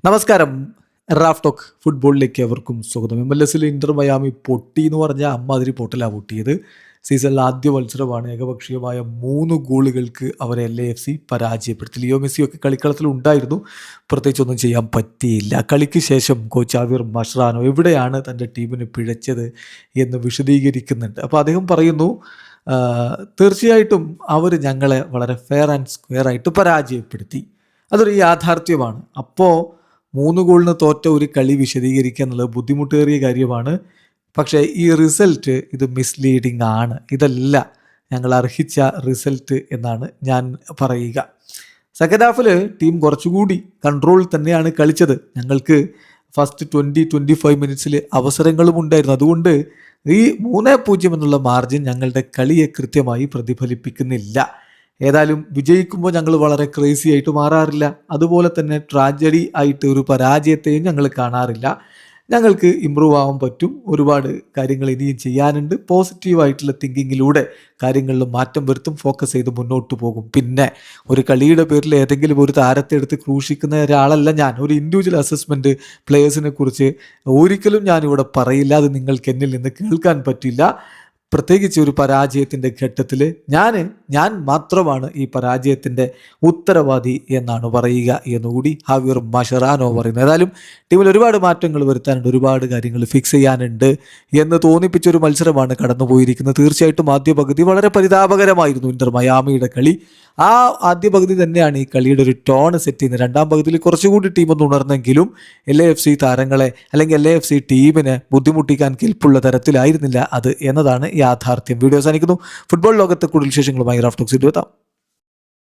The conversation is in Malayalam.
നമസ്കാരം. റാഫ് ടോക്ക് ഫുട്ബോളിലേക്ക് അവർക്കും സ്വാഗതം. MLS ഇന്റർ മയാമി പൊട്ടി എന്ന് പറഞ്ഞാൽ അമ്മാതിരി പൊട്ടലാണ് പൊട്ടിയത്. സീസണിലെ ആദ്യ മത്സരമാണ്. ഏകപക്ഷീയമായ 3 ഗോളുകൾക്ക് അവരെ LAFC പരാജയപ്പെടുത്തി. ലിയോ മെസ്സിയൊക്കെ കളിക്കളത്തിൽ ഉണ്ടായിരുന്നു, പ്രത്യേകിച്ചൊന്നും ചെയ്യാൻ പറ്റിയില്ല. കളിക്ക് ശേഷം കോച്ച് ആവിർ മഷ്റാനോ എവിടെയാണ് തൻ്റെ ടീമിന് പിഴച്ചത് എന്ന് വിശദീകരിക്കുന്നുണ്ട്. അപ്പോൾ അദ്ദേഹം പറയുന്നു, തീർച്ചയായിട്ടും അവർ ഞങ്ങളെ വളരെ ഫെയർ ആൻഡ് സ്ക്വയർ ആയിട്ട് പരാജയപ്പെടുത്തി. അതൊരു യാഥാർത്ഥ്യമാണ്. അപ്പോൾ 3 ഗോളിന് തോറ്റ ഒരു കളി വിശദീകരിക്കുക എന്നുള്ളത് ബുദ്ധിമുട്ടേറിയ കാര്യമാണ്. പക്ഷേ ഈ റിസൾട്ട് ഇത് മിസ്ലീഡിംഗ് ആണ്. ഇതല്ല ഞങ്ങൾ അർഹിച്ച റിസൾട്ട് എന്നാണ് ഞാൻ പറയുക. സെക്കൻഡ് ഹാഫിൽ ടീം കുറച്ചുകൂടി കൺട്രോൾ തന്നെയാണ് കളിച്ചത്. ഞങ്ങൾക്ക് ഫസ്റ്റ് 20-25 മിനിറ്റ്സിൽ അവസരങ്ങളും ഉണ്ടായിരുന്നു. അതുകൊണ്ട് ഈ 3-0 എന്നുള്ള മാർജിൻ ഞങ്ങളുടെ കളിയെ കൃത്യമായി പ്രതിഫലിപ്പിക്കുന്നില്ല. ഏതായാലും വിജയിക്കുമ്പോൾ ഞങ്ങൾ വളരെ ക്രേസി ആയിട്ട് മാറാറില്ല. അതുപോലെ തന്നെ ട്രാജഡി ആയിട്ട് ഒരു പരാജയത്തെയും ഞങ്ങൾ കാണാറില്ല. ഞങ്ങൾക്ക് ഇമ്പ്രൂവ് ആവാൻ പറ്റും. ഒരുപാട് കാര്യങ്ങൾ ഇനിയും ചെയ്യാനുണ്ട്. പോസിറ്റീവായിട്ടുള്ള തിങ്കിങ്ങിലൂടെ കാര്യങ്ങളിൽ മാറ്റം വരുത്തും. ഫോക്കസ് ചെയ്ത് മുന്നോട്ട് പോകും. പിന്നെ ഒരു കളിയുടെ പേരിൽ ഏതെങ്കിലും ഒരു താരത്തെ എടുത്ത് ക്രൂശിക്കുന്ന ഒരാളല്ല ഞാൻ. ഒരു ഇൻഡിവിജ്വൽ അസസ്മെൻറ്റ് പ്ലേയേഴ്സിനെ കുറിച്ച് ഒരിക്കലും ഞാനിവിടെ പറയില്ല. അത് നിങ്ങൾക്ക് എന്നിൽ നിന്ന് കേൾക്കാൻ പറ്റില്ല. പ്രത്യേകിച്ച് ഒരു പരാജയത്തിൻ്റെ ഘട്ടത്തിൽ ഞാൻ മാത്രമാണ് ഈ പരാജയത്തിൻ്റെ ഉത്തരവാദി എന്നാണ് പറയുക എന്നുകൂടി ഹാവിർ മഷറാനോ പറയുന്നത്. ഏതായാലും ടീമിൽ ഒരുപാട് മാറ്റങ്ങൾ വരുത്താനുണ്ട്, ഒരുപാട് കാര്യങ്ങൾ ഫിക്സ് ചെയ്യാനുണ്ട് എന്ന് തോന്നിപ്പിച്ചൊരു മത്സരമാണ് കടന്നുപോയിരിക്കുന്നത്. തീർച്ചയായിട്ടും ആദ്യ പകുതി വളരെ പരിതാപകരമായിരുന്നു ഇന്റർ മയാമിയുടെ കളി. ആ ആദ്യ പകുതി തന്നെയാണ് ഈ കളിയുടെ ഒരു ടോൺ സെറ്റ് ചെയ്യുന്നത്. രണ്ടാം പകുതിയിൽ കുറച്ചുകൂടി ടീമൊന്നും ഉണർന്നെങ്കിലും LAFC താരങ്ങളെ അല്ലെങ്കിൽ LAFC ടീമിനെ ബുദ്ധിമുട്ടിക്കാൻ കെൽപ്പുള്ള തരത്തിലായിരുന്നില്ല അത് എന്നതാണ് യാഥാർത്ഥ്യം. വീഡിയോ അവസാനിക്കുന്നു. ഫുട്ബോൾ ലോകത്തെ കൂടുതൽ വിശേഷങ്ങളുമായി റാഫ് ടോക്സിൽ എത്താം.